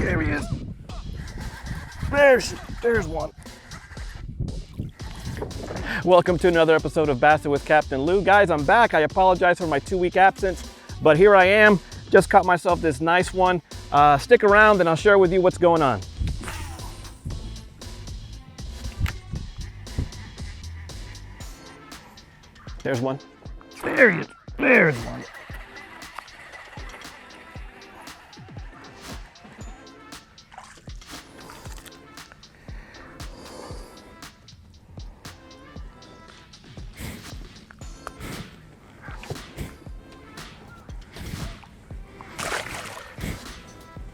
There he is. There's one. Welcome to another episode of Bassin' with Captain Lou. Guys, I'm back. I apologize for my 2-week absence, but here I am. Just caught myself this nice one. Stick around and I'll share with you what's going on. There's one. There he is. There's one.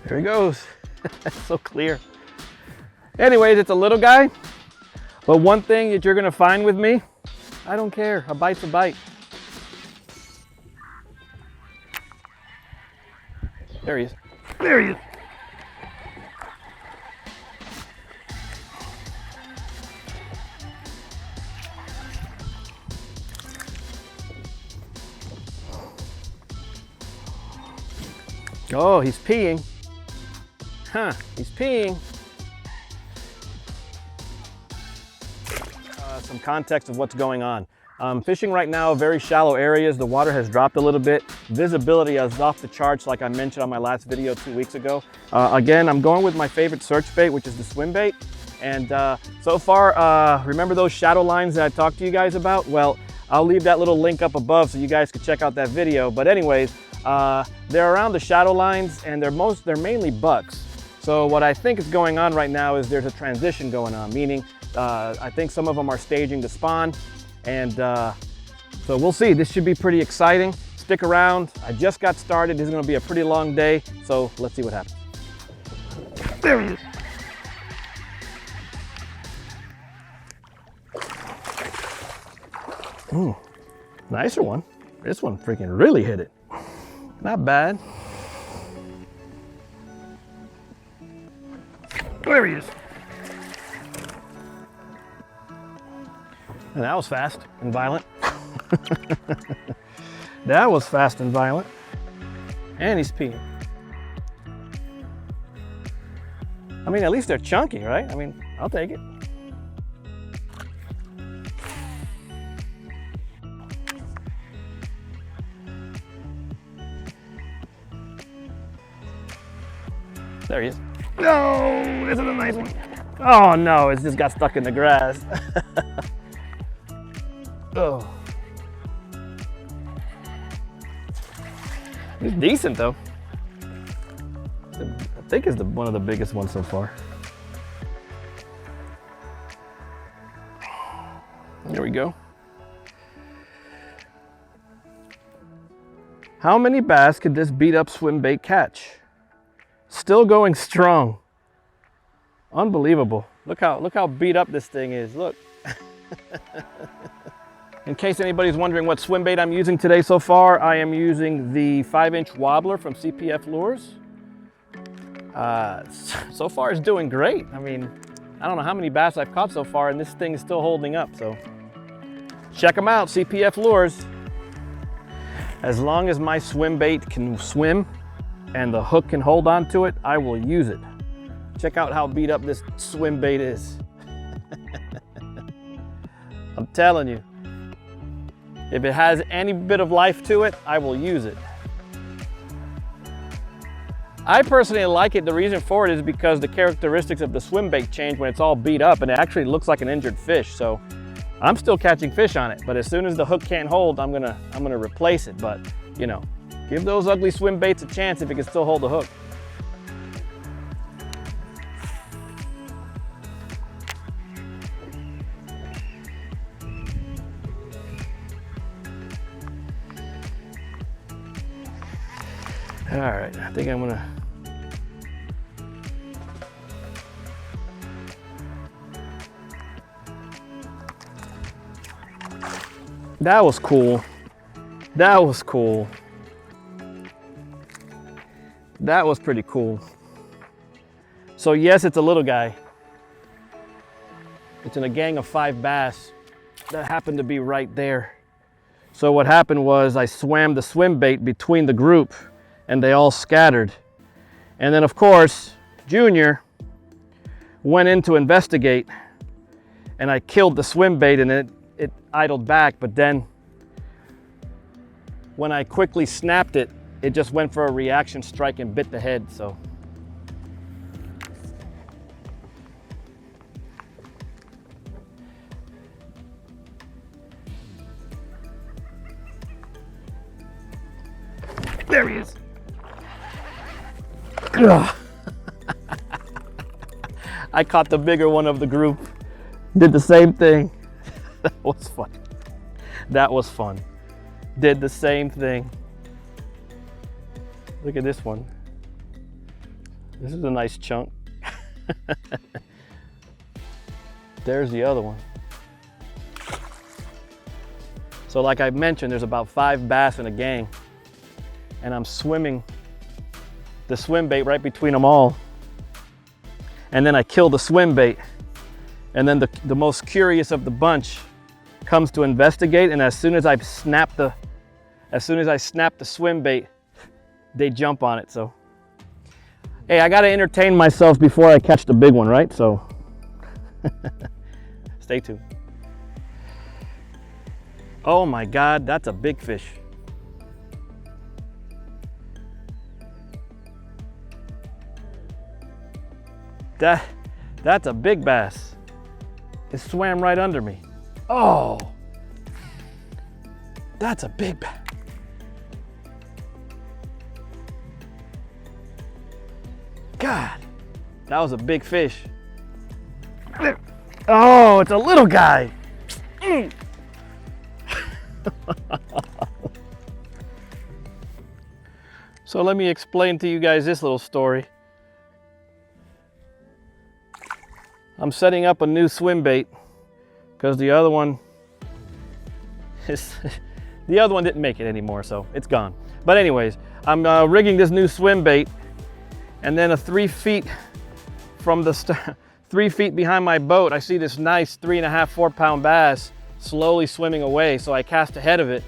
There he goes. So clear. Anyways, it's a little guy, but one thing that you're gonna find with me, I don't care. A bite's a bite. There he is. There he is. Oh, he's peeing. Huh, he's peeing. Some context of what's going on. Fishing right now, very shallow areas. The water has dropped a little bit. Visibility is off the charts, like I mentioned on my last video 2 weeks ago. Again, I'm going with my favorite search bait, which is the swim bait. And so far, remember those shadow lines that I talked to you guys about? Well, I'll leave that little link up above so you guys can check out that video. But anyways, they're around the shadow lines and they're mainly bucks. So what I think is going on right now is there's a transition going on, meaning I think some of them are staging to spawn, and so we'll see. This should be pretty exciting. Stick around. I just got started. This is going to be a pretty long day, so let's see what happens. There he is. Ooh, nicer one. This one freaking really hit it. Not bad. There he is. And that was fast and violent. That was fast and violent. And he's peeing. I mean, at least they're chunky, right? I mean, I'll take it. There he is. No, this is a nice one. Oh no, it's just got stuck in the grass. Oh. He's decent though. I think it's one of the biggest ones so far. There we go. How many bass could this beat up swim bait catch? Still going strong. Unbelievable. Look how beat up this thing is. Look. In case anybody's wondering what swim bait I'm using today so far, I am using the 5-inch wobbler from CPF Lures. So far it's doing great. I mean, I don't know how many bass I've caught so far and this thing is still holding up, so check them out, CPF Lures. As long as my swim bait can swim and the hook can hold on to it, I will use it. Check out how beat up this swim bait is. I'm telling you, if it has any bit of life to it, I will use it. I personally like it. The reason for it is because the characteristics of the swim bait change when it's all beat up and it actually looks like an injured fish. So I'm still catching fish on it, but as soon as the hook can't hold, I'm gonna replace it. But you know, give those ugly swim baits a chance if it can still hold the hook. All right, I think I'm gonna. That was cool. That was cool. That was pretty cool. So yes, it's a little guy. It's in a gang of 5 bass that happened to be right there. So what happened was I swam the swim bait between the group and they all scattered. And then of course, Junior went in to investigate, and I killed the swim bait, and it idled back, but then when I quickly snapped it, it just went for a reaction strike and bit the head, so. There he is. I caught the bigger one of the group. Did the same thing. That was fun. That was fun. Did the same thing. Look at this one. This is a nice chunk. There's the other one. So like I mentioned, there's about 5 bass in a gang, and I'm swimming the swim bait right between them all. And then I kill the swim bait. And then the most curious of the bunch comes to investigate, and as soon as I snap the swim bait, they jump on it. So hey, I gotta entertain myself before I catch the big one, right? So stay tuned. Oh my God, that's a big fish. That's a big bass. It swam right under me. Oh, that's a big bass. God, that was a big fish. Oh, it's a little guy. So let me explain to you guys this little story. I'm setting up a new swim bait because the other one didn't make it anymore, so it's gone. But anyways, I'm rigging this new swim bait, and then 3 feet from the 3 feet behind my boat, I see this nice 3.5, 4 pound bass slowly swimming away. So I cast ahead of it.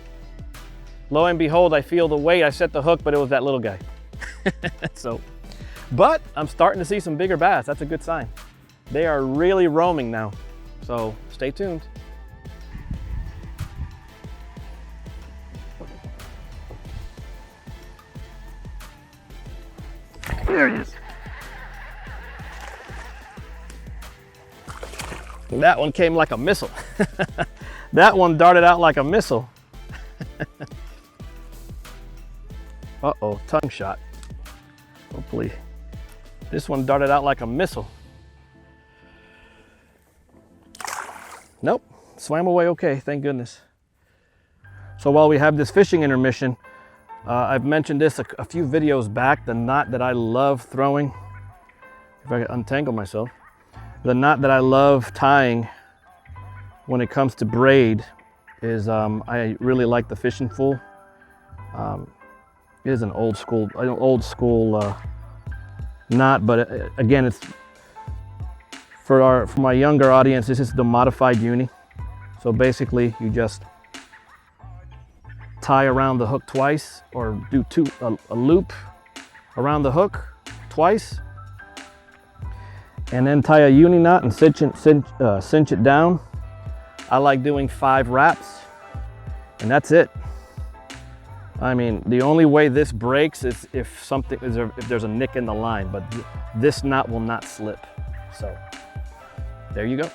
Lo and behold, I feel the weight. I set the hook, but it was that little guy. But I'm starting to see some bigger bass. That's a good sign. They are really roaming now, so stay tuned. There he is. That one came like a missile. That one darted out like a missile. Uh-oh, tongue shot. Hopefully. This one darted out like a missile. Nope, swam away okay, thank goodness. So while we have this fishing intermission, I've mentioned this a few videos back, the knot that I love throwing. If I can untangle myself. The knot that I love tying when it comes to braid is I really like the fishing fool. It is an old school knot, but again, it's for my younger audience. This is the modified uni. So basically, you just tie around the hook twice, or do a loop around the hook twice, and then tie a uni knot and cinch it down. I like doing 5 wraps, and that's it. I mean, the only way this breaks is if there's a nick in the line, but this knot will not slip. So there you go.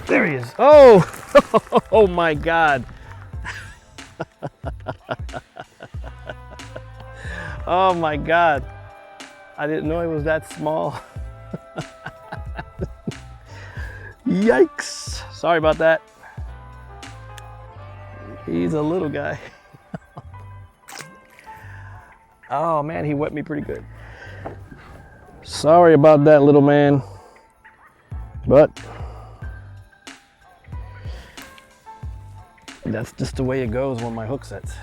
There he is. Oh, oh my God. Oh my God. I didn't know he was that small. Yikes. Sorry about that. He's a little guy. Oh man, he wet me pretty good. Sorry about that, little man. But that's just the way it goes when my hook sets.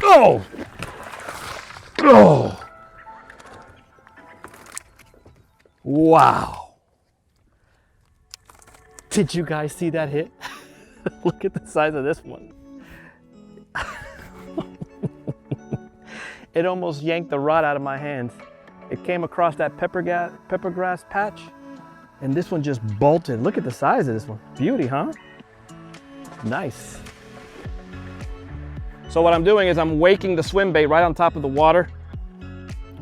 Oh! Oh! Wow. Did you guys see that hit? Look at the size of this one. It almost yanked the rod out of my hands. It came across that peppergrass patch, and this one just bolted. Look at the size of this one. Beauty, huh? Nice. So what I'm doing is I'm waking the swim bait right on top of the water,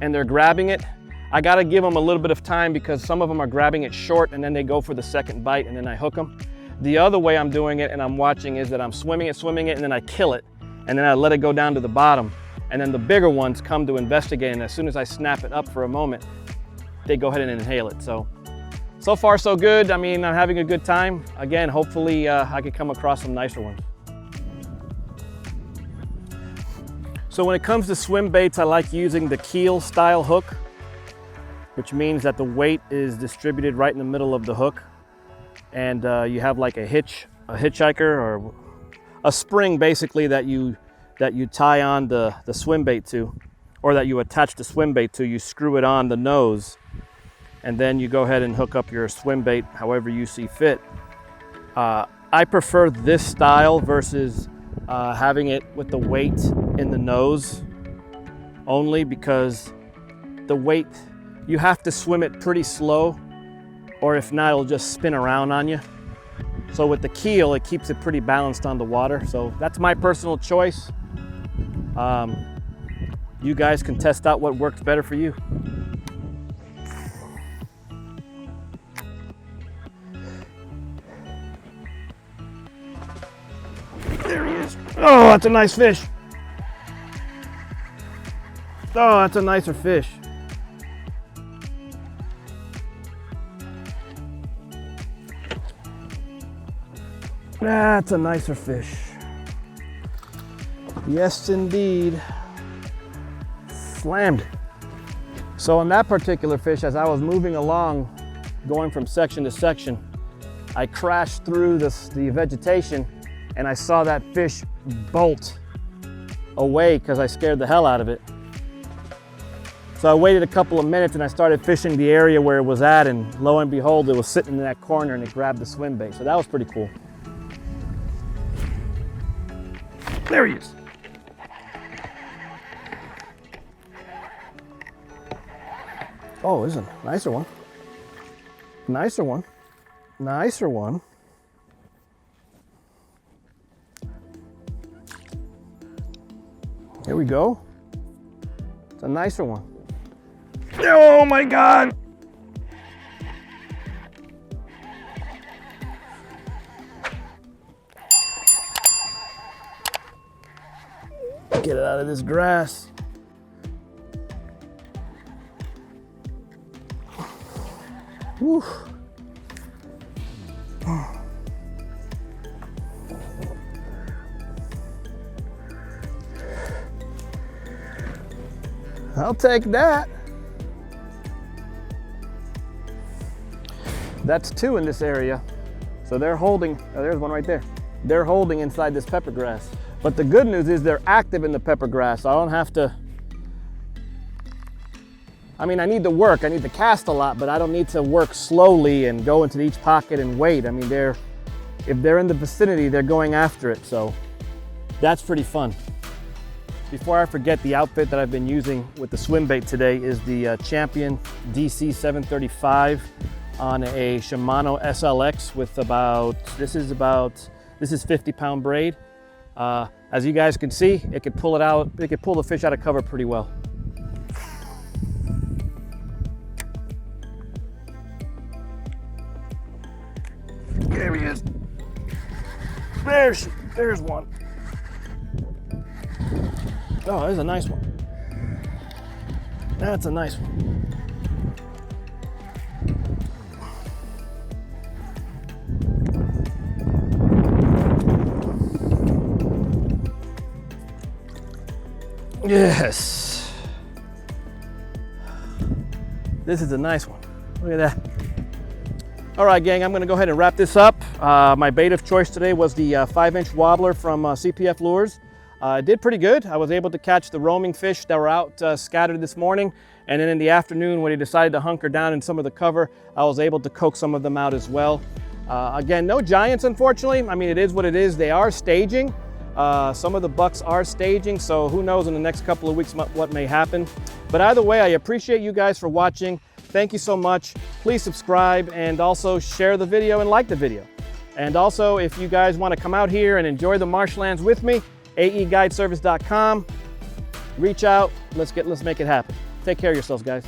and they're grabbing it. I gotta give them a little bit of time because some of them are grabbing it short and then they go for the second bite and then I hook them. The other way I'm doing it and I'm watching is that I'm swimming it, and then I kill it. And then I let it go down to the bottom. And then the bigger ones come to investigate, and as soon as I snap it up for a moment, they go ahead and inhale it. So far so good. I mean, I'm having a good time. Again, hopefully I could come across some nicer ones. So when it comes to swim baits, I like using the keel style hook, which means that the weight is distributed right in the middle of the hook. And you have like a hitchhiker or a spring basically that you tie on the swim bait to, or that you attach the swim bait to. You screw it on the nose, and then you go ahead and hook up your swim bait however you see fit. I prefer this style versus having it with the weight in the nose, only because the weight, you have to swim it pretty slow, or if not, it'll just spin around on you. So with the keel, it keeps it pretty balanced on the water. So that's my personal choice. You guys can test out what works better for you. There he is. Oh, that's a nice fish. Oh, that's a nicer fish. That's a nicer fish. Yes, indeed. Slammed it. So on that particular fish, as I was moving along, going from section to section, I crashed through the vegetation and I saw that fish bolt away because I scared the hell out of it. So I waited a couple of minutes and I started fishing the area where it was at, and lo and behold, it was sitting in that corner and it grabbed the swim bait. So that was pretty cool. There he is. Oh, this is a nicer one. Nicer one. Nicer one. Here we go. It's a nicer one. Oh my God. Get it out of this grass. Whew. I'll take that. That's two in this area. So they're holding, oh, there's one right there. They're holding inside this pepper grass. But the good news is they're active in the pepper grass. So I don't have to, I mean, I need to work, I need to cast a lot, but I don't need to work slowly and go into each pocket and wait. I mean, if they're in the vicinity, they're going after it. So that's pretty fun. Before I forget, the outfit that I've been using with the swim bait today is the Champion DC 735 on a Shimano SLX with this is 50-pound braid. As you guys can see, it could pull the fish out of cover pretty well. There he is. There's one. Oh, there's a nice one. That's a nice one. Yes. This is a nice one. Look at that. All right, gang, I'm gonna go ahead and wrap this up. My bait of choice today was the 5-inch wobbler from CPF Lures. Did pretty good. I was able to catch the roaming fish that were out scattered this morning. And then in the afternoon, when he decided to hunker down in some of the cover, I was able to coax some of them out as well. Again, no giants, unfortunately. I mean, it is what it is. They are staging. Some of the bucks are staging, so who knows in the next couple of weeks what may happen. But either way, I appreciate you guys for watching. Thank you so much. Please subscribe and also share the video and like the video. And also, if you guys want to come out here and enjoy the marshlands with me, aeguideservice.com. Reach out. Let's make it happen. Take care of yourselves, guys.